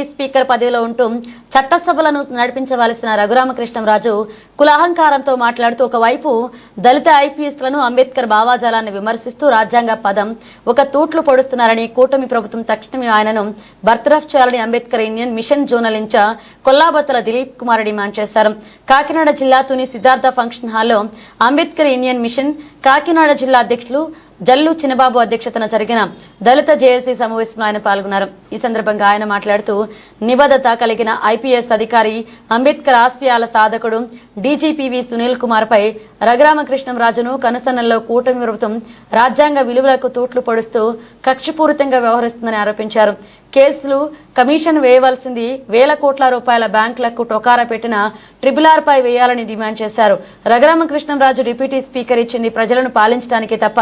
Deputy speaker పదవిలో ఉంటూ చట్టసభలను నడిపించవలసిన రఘురామకృష్ణంరాజు కులహంకారంతో మాట్లాడుతూ ఒకవైపు దళిత ఐపీఎస్లను అంబేద్కర్ భావాజాలాన్ని విమర్శిస్తూ రాజ్యాంగ పదం ఒక తూట్లు పొడుస్తున్నారని కూటమి ప్రభుత్వం తక్షణమే ఆయనను బర్తరఫ్ చేయాలని Ambedkar Indian mission zonal incharge Kollabathula Dilip Kumar demand చేశారు. కాకినాడ జిల్లా తుని సిద్ధార్థ ఫంక్షన్ హాల్లో అంబేద్కర్ ఇండియన్ మిషన్ కాకినాడ జిల్లా అధ్యక్షులు జల్లు చిన్నబాబు అధ్యక్షతన జరిగిన దళిత జేఏసీ సమావేశంలో ఆయన పాల్గొన్నారు. ఈ సందర్భంగా ఆయన మాట్లాడుతూ నిబద్ధత కలిగిన ఐపీఎస్ అధికారి అంబేద్కర్ ఆశయాల సాధకుడు డీజీపీవీ సునీల్ కుమార్ పై రఘురామకృష్ణంరాజును కనుసన్నల్లో కూటమి ప్రభుత్వం రాజ్యాంగ విలువలకు తూట్లు పొడుస్తూ కక్షపూరితంగా వ్యవహరిస్తుందని ఆరోపించారు. కేసులు కమిషన్ వేయవలసింది వేల కోట్ల రూపాయల బ్యాంకులకు టొకారా పెట్టిన ట్రిబుల్-ఆర్ పై వేయాలని డిమాండ్ చేశారు. రఘురామకృష్ణంరాజు డిప్యూటీ స్పీకర్ ఇచ్చింది ప్రజలను పాలించడానికి తప్ప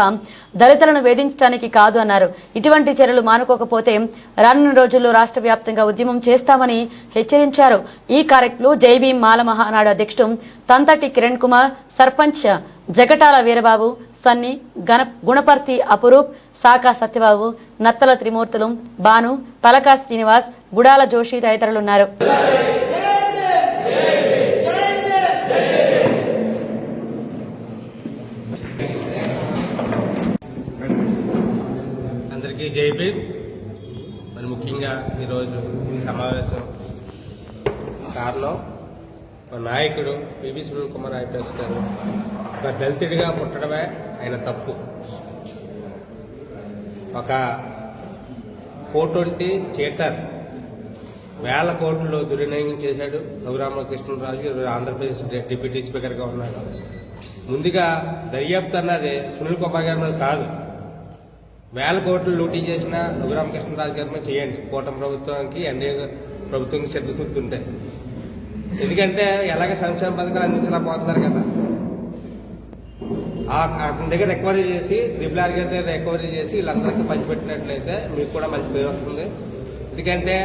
దళితులను వేధించడానికి కాదు అన్నారు. ఇటువంటి చర్యలు మానుకోకపోతే రానున్న రోజుల్లో రాష్ట్ర వ్యాప్తంగా ఉద్యమం చేస్తామని హెచ్చరించారు. ఈ కార్యక్రమంలో జైభీం మాల మహానాడు అధ్యక్షుడు తంతటి కిరణ్ కుమార్, సర్పంచ్ జగటాల వీరబాబు, సన్ని, గుణపర్తి అపురూప్, సాకా సత్యబాబు, నత్తల త్రిమూర్తులు, బాను, పలకా శ్రీనివాస్, గుడాల జోషి తదితరులున్నారు. అందరికీ జైభీం. మరి ముఖ్యంగా ఈరోజు ఈ సమావేశం కారణం మా నాయకుడు పివి సునీల్ కుమార్ ఐపీఎస్ గారు ఒక దళితుడిగా పుట్టడమే ఆయన తప్పు. ఒక 420 చీటర్ వేల కోట్లు దుర్వినియోగం చేశాడు రఘురామకృష్ణరాజు. ఆంధ్రప్రదేశ్ డిప్యూటీ స్పీకర్గా ఉన్నాడు. ముందుగా దర్యాప్తు అన్నది సునీల్ కుమార్ గారి మీద కాదు, వేల కోట్లు లూటీ చేసిన రఘురామకృష్ణరాజు గారి మీద చేయండి. కూటమి ప్రభుత్వానికి ఎన్డీఏ ప్రభుత్వానికి సిద్ధశుద్ధి ఉంటాయి. ఎందుకంటే ఎలాగ సంక్షేమ పథకాలు అందించలేకపోతున్నారు కదా, అతని దగ్గర రికవరీ చేసి ట్రిబుల్-ఆర్ గారి దగ్గర రికవరీ చేసి వీళ్ళందరికీ పంచిపెట్టినట్లయితే మీకు కూడా మంచి పేరు వస్తుంది. ఎందుకంటే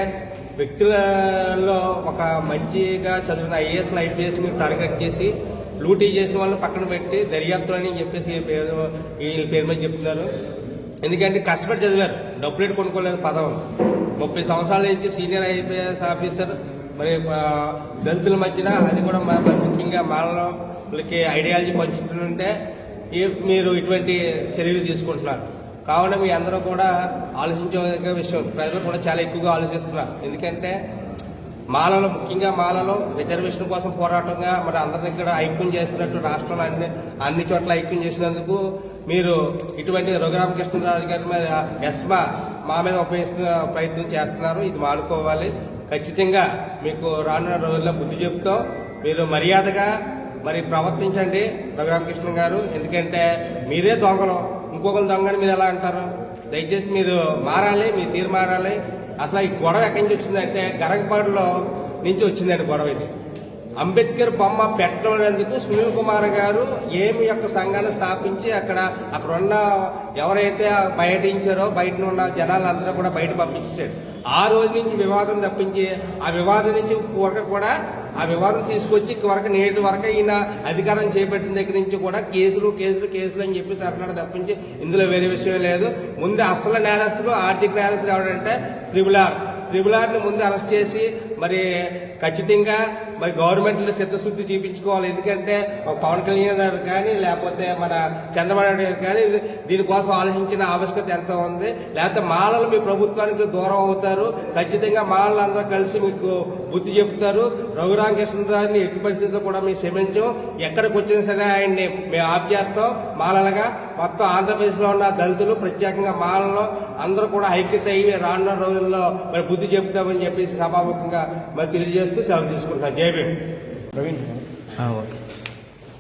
వ్యక్తులలో ఒక మంచిగా చదివిన ఐఏఎస్లు ఐపీఎస్ మీరు టార్గెట్ చేసి లూటీ చేసిన వాళ్ళని పక్కన పెట్టి దర్యాప్తు అని చెప్పేసి వీళ్ళ పేరు మీద చెప్తున్నారు. ఎందుకంటే కష్టపడి చదివారు, డబ్బులు కొనుక్కోలేదు పదవులు. 30 సంవత్సరాల నుంచి సీనియర్ ఐపీఎస్ ఆఫీసర్. మరి దళితుల మధ్యన అది కూడా ముఖ్యంగా మాలకి ఐడియాలజీ పంచుతుంటే మీరు ఇటువంటి చర్యలు తీసుకుంటున్నారు. కావున మీ అందరూ కూడా ఆలోచించే విషయం. ప్రజలు కూడా చాలా ఎక్కువగా ఆలోచిస్తున్నారు. ఎందుకంటే మాలలో ముఖ్యంగా మాలలో రిజర్వేషన్ కోసం పోరాటంగా మరి అందరి దగ్గర ఐక్యం చేస్తున్నట్టు రాష్ట్రంలో అన్ని చోట్ల ఐక్యం చేసినందుకు మీరు ఇటువంటి రఘురామకృష్ణరాజు గారి మీద ఎస్మా మా మీద ఉపయోగిస్తున్న ప్రయత్నం చేస్తున్నారు. ఇది మానుకోవాలి. ఖచ్చితంగా మీకు రానున్న రోజుల్లో బుద్ధి చెప్తాం. మీరు మర్యాదగా మరి ప్రవర్తించండి రఘురామకృష్ణ గారు. ఎందుకంటే మీరే దొంగలు, ఇంకొకరు దొంగని మీరు ఎలా అంటారు? దయచేసి మీరు మారాలి, మీ తీరు మారాలి. అసలు ఈ గొడవ ఎక్కడి నుంచి వచ్చిందంటే గరగపాడులో నుంచి వచ్చిందండి గొడవ. ఇది అంబేద్కర్ బొమ్మ పెట్టడందుకు సునీల్ కుమార్ గారు ఏమి యొక్క సంఘాన్ని స్థాపించి అక్కడ ఉన్న ఎవరైతే బయటించారో బయట ఉన్న జనాలందరూ కూడా బయట పంపించారు. ఆ రోజు నుంచి వివాదం తప్పించి ఆ వివాదం నుంచి వరకు కూడా ఆ వివాదం తీసుకొచ్చి వరకు నేటి వరకు ఈయన అధికారం చేపట్టిన దగ్గర నుంచి కూడా కేసులు అని చెప్పేసి అంటున్నాడు తప్పించి ఇందులో వేరే విషయం లేదు. ముందు అసలు నేరస్తులు ఆర్థిక నేరస్తులు ఎవడంటే ట్రిబుల్-ఆర్ని ముందు అరెస్ట్ చేసి మరి ఖచ్చితంగా మరి గవర్నమెంట్లో చిత్తశుద్ధి చూపించుకోవాలి. ఎందుకంటే పవన్ కళ్యాణ్ గారు కానీ లేకపోతే మన చంద్రబాబు నాయుడు గారు కానీ దీనికోసం ఆలోచించిన ఆవశ్యకత ఎంత ఉంది. లేకపోతే మాలలు మీ ప్రభుత్వానికి దూరం అవుతారు. ఖచ్చితంగా మాలలు అందరూ కలిసి మీకు బుద్ధి చెప్తారు. రఘురామకృష్ణరాజుని ఎట్టి పరిస్థితుల్లో కూడా మేము క్షమించాం. ఎక్కడికి వచ్చినా సరే ఆయన్ని మేము ఆఫ్ చేస్తాం. మాలలుగా మొత్తం ఆంధ్రప్రదేశ్లో ఉన్న దళితులు ప్రత్యేకంగా మాలలో అందరూ కూడా ఐక్యత అయ్యి రానున్న రోజుల్లో మరి బుద్ధి చెప్తామని చెప్పేసి సభాముఖంగా మరి తెలియజేస్తూ సెలవు తీసుకుంటున్నాను. జై భీమ్. ప్రవీణ్. ఓకే,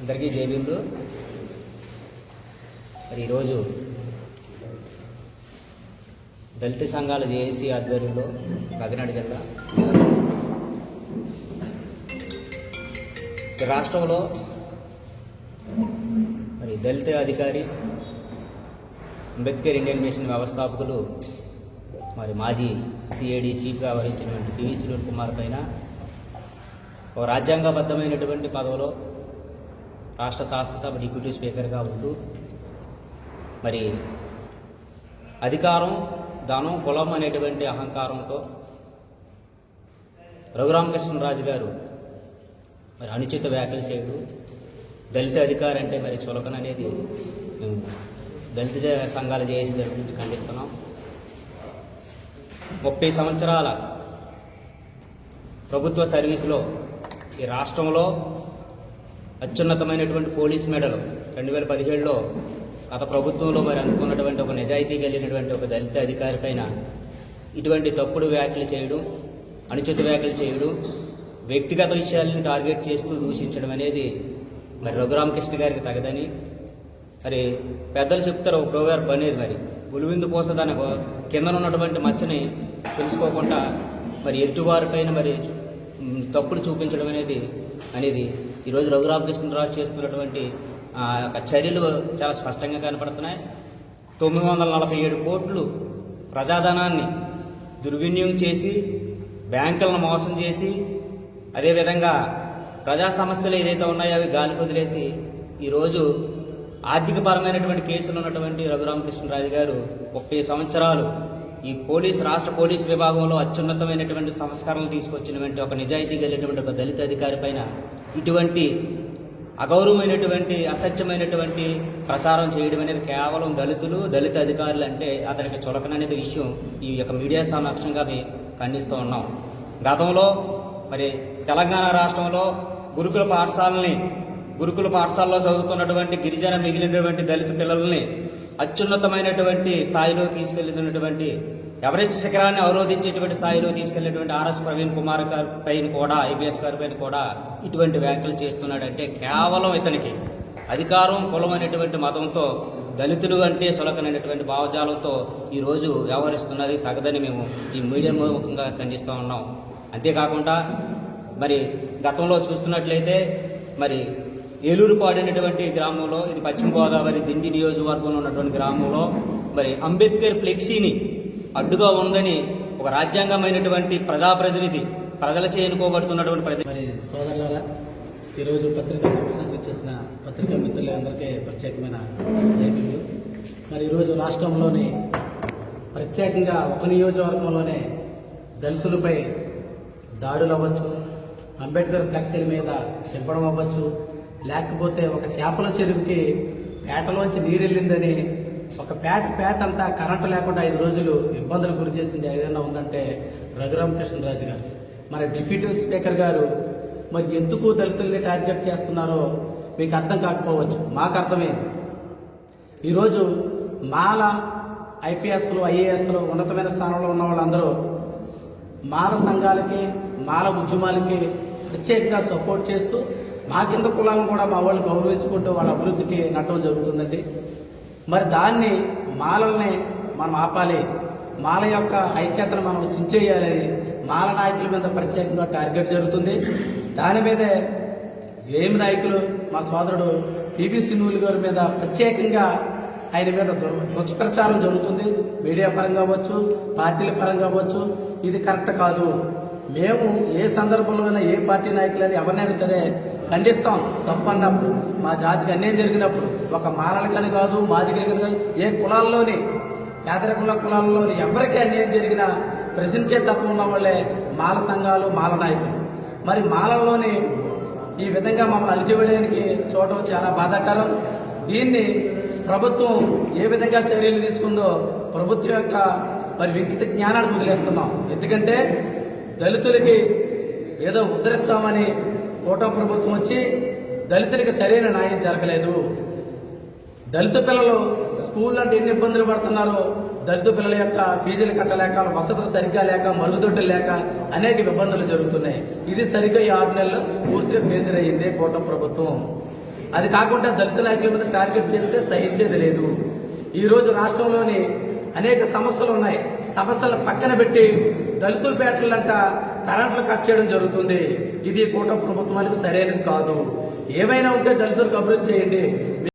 అందరికీ జై భీమ్లు. మరి ఈరోజు దళిత సంఘాల జేఏసీ ఆధ్వర్యంలో కాకినాడ జిల్లా రాష్ట్రంలో మరి దళిత అధికారి అంబేద్కర్ ఇండియన్ మిషన్ వ్యవస్థాపకులు మరి మాజీ సిఐడి చీఫ్గా వహించినటువంటి పివి సునీల్ కుమార్ పైన ఒక రాజ్యాంగబద్ధమైనటువంటి పదవిలో రాష్ట్ర శాసనసభ డిప్యూటీ స్పీకర్గా ఉంటూ మరి అధికారం ధనం కులం అనేటువంటి అహంకారంతో రఘురామకృష్ణరాజు గారు మరి అనుచిత వ్యాఖ్యలు చేయడం, దళిత అధికారి అంటే మరి చులకన అనేది మేము దళిత సంఘాల జేఏసీ తరపు నుంచి ఖండిస్తున్నాం. 30 సంవత్సరాల ప్రభుత్వ సర్వీసులో ఈ రాష్ట్రంలో అత్యున్నతమైనటువంటి పోలీస్ మెడల్ 2017లో గత ప్రభుత్వంలో మరి అందుకున్నటువంటి ఒక నిజాయితీ కలిగినటువంటి ఒక దళిత అధికారి పైన ఇటువంటి తప్పుడు వ్యాఖ్యలు చేయడం, అనుచిత వ్యాఖ్యలు చేయడం, వ్యక్తిగత విషయాలను టార్గెట్ చేస్తూ దూషించడం అనేది మరి రఘురామకృష్ణ గారికి తగదని మరి పెద్దలు చెప్తారు ఒక ప్రోవర్బ్ అనేది, మరి గులివిందు పోసదాని కింద ఉన్నటువంటి మచ్చని తెలుసుకోకుండా మరి ఎదుటివారి పైన మరి తప్పుడు చూపించడం అనేది ఈరోజు రఘురామకృష్ణరాజు చేస్తున్నటువంటి యొక్క చర్యలు చాలా స్పష్టంగా కనపడుతున్నాయి. 947 కోట్లు ప్రజాధనాన్ని దుర్వినియోగం చేసి, బ్యాంకులను మోసం చేసి, అదేవిధంగా ప్రజా సమస్యలు ఏదైతే ఉన్నాయో అవి గాలి వదిలేసి ఈరోజు ఆర్థికపరమైనటువంటి కేసులు ఉన్నటువంటి రఘురామకృష్ణరాజు గారు 30 సంవత్సరాలు ఈ రాష్ట్ర పోలీసు విభాగంలో అత్యున్నతమైనటువంటి సంస్కరణలు తీసుకొచ్చినటువంటి ఒక నిజాయితీ కలిగినటువంటి ఒక దళిత అధికారి పైన ఇటువంటి అగౌరవమైనటువంటి అసత్యమైనటువంటి ప్రచారం చేయడం అనేది కేవలం దళిత అధికారులు అంటే అతనికి చులకననేది విషయం ఈ యొక్క మీడియా సమక్షంగా మేము ఖండిస్తూ ఉన్నాం. గతంలో మరి తెలంగాణ రాష్ట్రంలో గురుకుల పాఠశాలలో చదువుతున్నటువంటి గిరిజన మిగిలినటువంటి దళిత పిల్లల్ని అత్యున్నతమైనటువంటి స్థాయిలో తీసుకెళ్తున్నటువంటి ఎవరెస్ట్ శిఖరాన్ని అవరోధించేటువంటి స్థాయిలో తీసుకెళ్లేటువంటి ఆర్ఎస్ ప్రవీణ్ కుమార్ గారి పైన కూడా, ఐపీఎస్ గారి పైన కూడా ఇటువంటి వ్యాఖ్యలు చేస్తున్నాడంటే కేవలం ఇతనికి అధికారం, కులం అనేటువంటి మతంతో దళితులు అంటే సులకనైనటువంటి భావజాలంతో ఈరోజు వ్యవహరిస్తున్నది తగదని మేము ఈ మీడియా ముఖంగా ఖండిస్తూ ఉన్నాం. అంతేకాకుండా మరి గతంలో చూస్తున్నట్లయితే మరి ఏలూరుపాడు అనేటువంటి గ్రామంలో, ఇది పశ్చిమ గోదావరి దిండి నియోజకవర్గంలో ఉన్నటువంటి గ్రామంలో మరి అంబేద్కర్ ఫ్లెక్సీని అడ్డుగా ఉందని ఒక రాజ్యాంగమైనటువంటి ప్రజాప్రతినిధి, ప్రజలచే ఎన్నుకోబడుతున్నటువంటి మరి సోదరులారా, ఈరోజు పత్రికా సమావేశానికి చేసిన పత్రికా మిత్రులందరికీ ప్రత్యేకమైన జైలు. మరి ఈరోజు రాష్ట్రంలోని ప్రత్యేకంగా ఒక నియోజకవర్గంలోనే దళితులపై దాడులు అవ్వచ్చు, అంబేద్కర్ ఫ్లెక్సీల మీద చింపడం అవ్వచ్చు, లేకపోతే ఒక చేపల చెరువుకి పేటలోంచి నీరెళ్ళిందని ఒక పేట అంతా కరెంటు లేకుండా 5 రోజులు ఇబ్బందులు గురి చేసింది ఏదైనా ఉందంటే రఘురామకృష్ణరాజు గారు. మరి డిప్యూటీ స్పీకర్ గారు మరి ఎందుకు దళితుల్ని టార్గెట్ చేస్తున్నారో మీకు అర్థం కాకపోవచ్చు, మాకు అర్థమైంది. ఈరోజు మాల ఐపీఎస్లు, ఐఏఎస్లు ఉన్నతమైన స్థానంలో ఉన్న వాళ్ళందరూ మాల సంఘాలకి, మాల ఉద్యమాలకి ప్రత్యేకంగా సపోర్ట్ చేస్తూ మా కింద కులాలను కూడా మా వాళ్ళు గౌరవించుకుంటూ వాళ్ళ అభివృద్ధికి నడటం జరుగుతుందండి. మరి దాన్ని మాలల్ని మనం ఆపాలి, మాల యొక్క ఐక్యతను మనం చించేయాలని మాల నాయకుల మీద ప్రత్యేకంగా టార్గెట్ జరుగుతుంది. దాని మీదే ఏమి నాయకులు మా సోదరుడు పివి శ్రీనివాస్ గారి మీద ప్రత్యేకంగా ఆయన మీద దుష్ప్రచారం జరుగుతుంది. మీడియా పరంగా అవ్వచ్చు, పార్టీల పరంగా అవ్వచ్చు. ఇది కరెక్ట్ కాదు. మేము ఏ సందర్భంలోనైనా ఏ పార్టీ నాయకులని ఎవరినైనా సరే ఖండిస్తాం. తప్పు అన్నప్పుడు, మా జాతికి అన్యాయం జరిగినప్పుడు, ఒక మాలలకని కాదు, మాదిగలకని కాదు, ఏ కులాల్లోని, పేదరికుల కులాల్లోని ఎవరికి అన్యాయం జరిగినా ప్రశ్నించే తత్వం ఉన్న వాళ్ళే మాల సంఘాలు, మాల నాయకులు. మరి మాలల్లోని ఈ విధంగా మమ్మల్ని అణిచివేయడానికి చూడటం చాలా బాధాకరం. దీన్ని ప్రభుత్వం ఏ విధంగా చర్యలు తీసుకుందో ప్రభుత్వం యొక్క మరి వింకిత జ్ఞానానికి వదిలేస్తున్నాం. ఎందుకంటే దళితులకి ఏదో ఉద్ధరిస్తామని కూటమి ప్రభుత్వం వచ్చి దళితులకి సరైన న్యాయం జరగలేదు. దళిత పిల్లలు స్కూల్ అంటే ఎన్ని ఇబ్బందులు పడుతున్నారో, దళిత పిల్లల యొక్క ఫీజులు కట్టలేక, వసతులు సరిగ్గా లేక, మరుగుదొడ్డులు లేక అనేక ఇబ్బందులు జరుగుతున్నాయి. ఇది సరిగ్గా ఈ 6 నెలల్లో పూర్తిగా ఫెయిల్యూర్ అయ్యింది కూటమి ప్రభుత్వం. అది కాకుండా దళిత నాయకుల మీద టార్గెట్ చేస్తే సహించేది లేదు. ఈరోజు రాష్ట్రంలోని అనేక సమస్యలు ఉన్నాయి. సమస్యలను పక్కన పెట్టి దళితుల పేటలంట కరెంట్లు కట్ చేయడం జరుగుతుంది. ఇది కూటమి ప్రభుత్వానికి సరైనది కాదు. ఏమైనా ఉంటే దళితులకు అభివృద్ధి చేయండి.